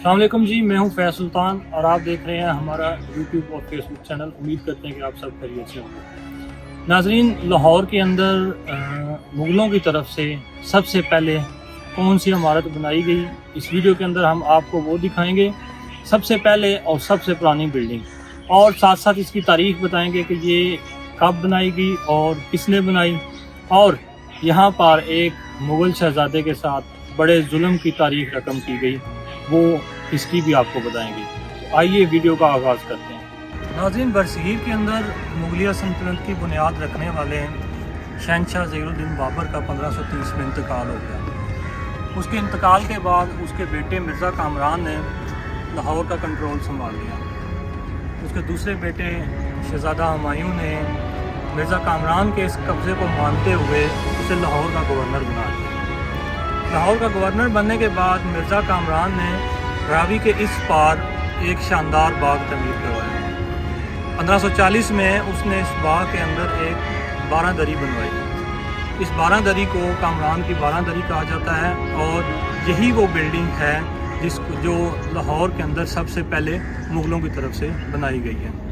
अस्सलाम वालेकुम जी, मैं हूं फैज़ सुल्तान और आप देख रहे हैं हमारा यूट्यूब और फेसबुक चैनल। उम्मीद करते हैं कि आप सब खैरियत से होंगे। नाज़रीन, लाहौर के अंदर मुग़लों की तरफ से सबसे पहले कौन सी इमारत बनाई गई, इस वीडियो के अंदर हम आपको वो दिखाएंगे, सबसे पहले और सबसे पुरानी बिल्डिंग, और साथ साथ इसकी तारीख़ बताएंगे कि ये कब बनाई गई और किसने बनाई, और यहाँ पर एक मुग़ल शहज़ादे के साथ बड़े जुल्म की तारीख़ रकम की गई, वो इसकी भी आपको बताएंगे। तो आइए वीडियो का आगाज़ करते हैं। नाज़रीन, बरसीर के अंदर मुग़लिया सल्तनत की बुनियाद रखने वाले शहंशाह ज़हीरुद्दीन बाबर का 1530 में इंतकाल हो गया। उसके इंतकाल के बाद उसके बेटे मिर्ज़ा कामरान ने लाहौर का कंट्रोल संभाल लिया। उसके दूसरे बेटे शहज़ादा हुमायूं ने मिर्ज़ा कामरान के इस कब्ज़े को मानते हुए उसे लाहौर का गवर्नर बना दिया। लाहौर का गवर्नर बनने के बाद मिर्ज़ा कामरान ने रावी के इस पार एक शानदार बाग तमीर करवाया। 1540 में उसने इस बाग के अंदर एक 12 दरी बनवाई। इस 12 दरी को कामरान की 12 दरी कहा जाता है, और यही वो बिल्डिंग है जो लाहौर के अंदर सबसे पहले मुग़लों की तरफ से बनाई गई है।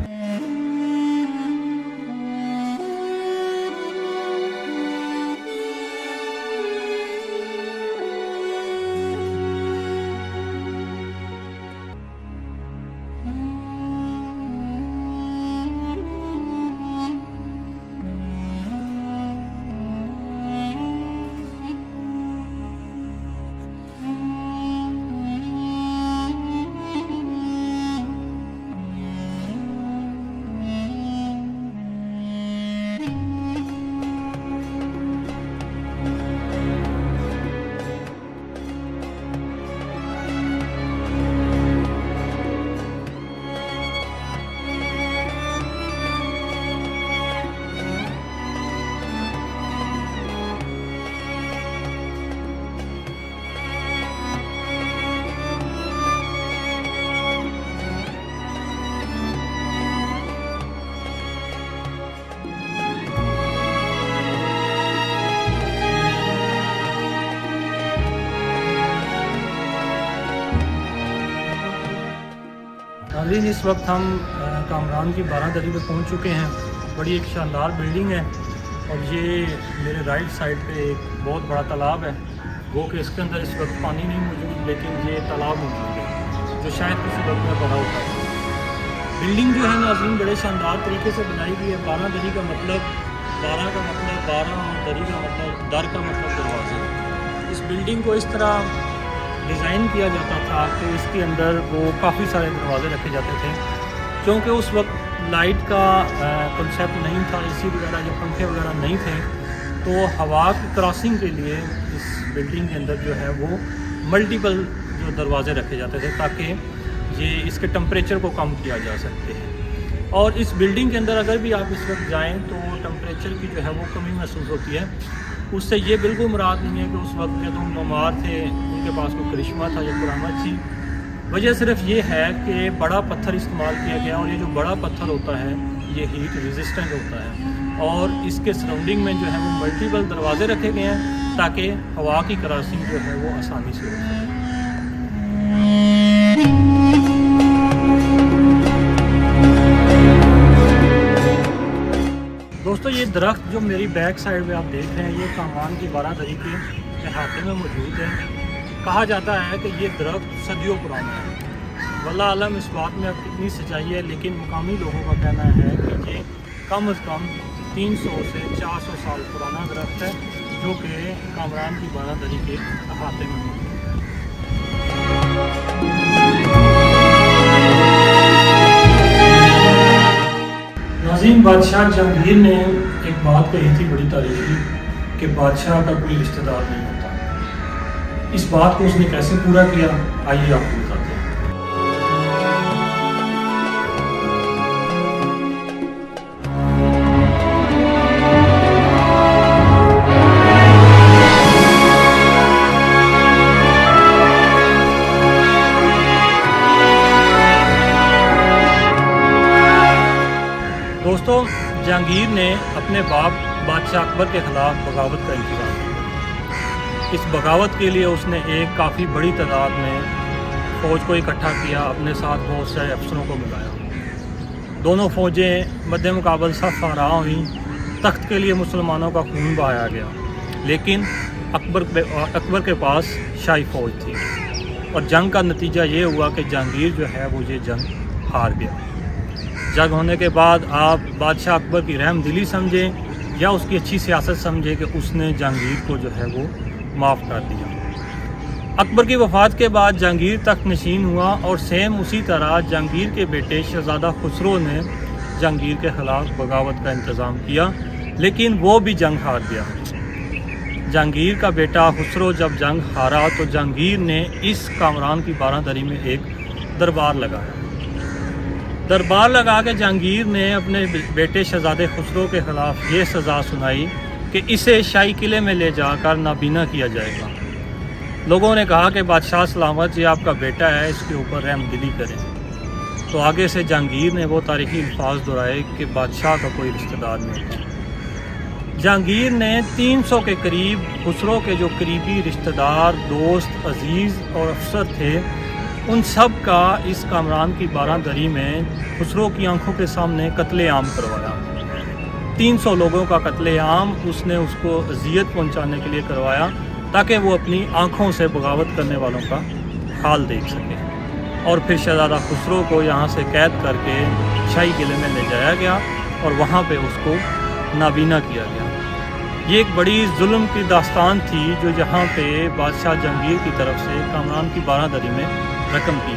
नाज़रीन, इस वक्त हम कामरान की 12 दरी पे पहुंच चुके हैं। बड़ी एक शानदार बिल्डिंग है, और ये मेरे राइट साइड पे एक बहुत बड़ा तालाब है। वो कि इसके अंदर इस वक्त पानी नहीं मौजूद, लेकिन ये तालाब मौजूद है जो शायद किसी वक्त में बड़ा होता है। बिल्डिंग जो है नाज़रीन बड़े शानदार तरीके से बनाई गई है। 12 दरी का मतलब 12 का मतलब 12, और दरी का मतलब दर का मतलब दरवाज़ा। इस बिल्डिंग को इस तरह डिज़ाइन किया जाता था कि इसके अंदर वो काफ़ी सारे दरवाज़े रखे जाते थे, क्योंकि उस वक्त लाइट का कंसेप्ट नहीं था, एसी वगैरह या पंखे वगैरह नहीं थे, तो हवा की क्रॉसिंग के लिए इस बिल्डिंग के अंदर जो है वो मल्टीपल जो दरवाज़े रखे जाते थे, ताकि ये इसके टेम्परेचर को कम किया जा सकते हैं। और इस बिल्डिंग के अंदर अगर भी आप इस वक्त जाएँ तो टेम्परेचर की जो है वो कमी महसूस होती है। उससे ये बिल्कुल मुराद नहीं है कि उस वक्त जब हम बीमार थे उनके पास कोई करिश्मा था या करामत थी। वजह सिर्फ ये है कि बड़ा पत्थर इस्तेमाल किया गया, और ये जो बड़ा पत्थर होता है ये हीट रेजिस्टेंट होता है, और इसके सराउंडिंग में जो है वो मल्टीपल दरवाजे रखे गए हैं ताकि हवा की क्रॉसिंग जो है वो आसानी से हो सके। दोस्तों, ये दरख्त जो मेरी बैक साइड में आप देख रहे हैं, ये कामरान की 12 दरी के अहाते में मौजूद है। कहा जाता है कि ये दरख्त सदियों पुराना है। वल्लाह आलम इस बात में अब कितनी सच्चाई है, लेकिन मुकामी लोगों का कहना है कि ये कम अज़ कम 300 से 400 साल पुराना दरख्त है, जो कि कामरान की 12 दरी के अहाते में मौजूद है। नाज़रीन, बादशाह जहांगीर ने एक बात कही थी बड़ी तारीफ़ी, कि बादशाह का कोई रिश्तेदार नहीं होता। इस बात को उसने कैसे पूरा किया, आइए आपको बताते हैं। दोस्तों, जहांगीर ने अपने बाप बादशाह अकबर के ख़िलाफ़ बगावत का इंतज़ाम किया। इस बगावत के लिए उसने एक काफ़ी बड़ी तादाद में फ़ौज को इकट्ठा किया, अपने साथ बहुत सारे अफसरों को बुलाया। दोनों फ़ौजें मद्दे मुकाबल सफ़ आरा हुई। तख्त के लिए मुसलमानों का खून बहाया गया, लेकिन अकबर के पास शाही फ़ौज थी और जंग का नतीजा ये हुआ कि जहांगीर जो है वो ये जंग हार गया। जंग होने के बाद आप बादशाह अकबर की रहमदिली समझें या उसकी अच्छी सियासत समझें कि उसने जहांगीर को जो है वो माफ़ कर दिया। अकबर की वफ़ात के बाद जहांगीर तख्त नशीन हुआ और सेम उसी तरह जहांगीर के बेटे शहज़ादा खुसरो ने जहांगीर के ख़िलाफ़ बगावत का इंतज़ाम किया, लेकिन वो भी जंग हार गया। जहांगीर का बेटा खुसरो जब जंग हारा तो जहांगीर ने इस कामरान की बारादरी में एक दरबार लगाया। दरबार लगा के जहांगीर ने अपने बेटे शहज़ादे खुसरो के ख़िलाफ़ ये सज़ा सुनाई कि इसे शाही किले में ले जाकर नाबीना किया जाएगा। लोगों ने कहा कि बादशाह सलामत, ये आपका बेटा है, इसके ऊपर रहमदिली करें। तो आगे से जहांगीर ने वो तारीख़ी अल्फाज दोहराए कि बादशाह का कोई रिश्तेदार नहीं था। जहांगीर ने 300 के करीब खुसरो के जो करीबी रिश्तेदार, दोस्त, अजीज़ और अफसर थे, उन सब का इस कामरान की बारादरी में खुसरो की आंखों के सामने कत्लेआम करवाया। 300 लोगों का कत्लेआम उसने उसको अजियत पहुंचाने के लिए करवाया ताकि वो अपनी आंखों से बगावत करने वालों का हाल देख सके। और फिर शहज़ादा खुसरो को यहाँ से कैद करके शाही किले में ले जाया गया और वहाँ पे उसको नाबीना किया गया। ये एक बड़ी जुल्म की दास्तान थी जो यहाँ पे बादशाह जहांगीर की तरफ से कामरान की बारादरी में रकम की।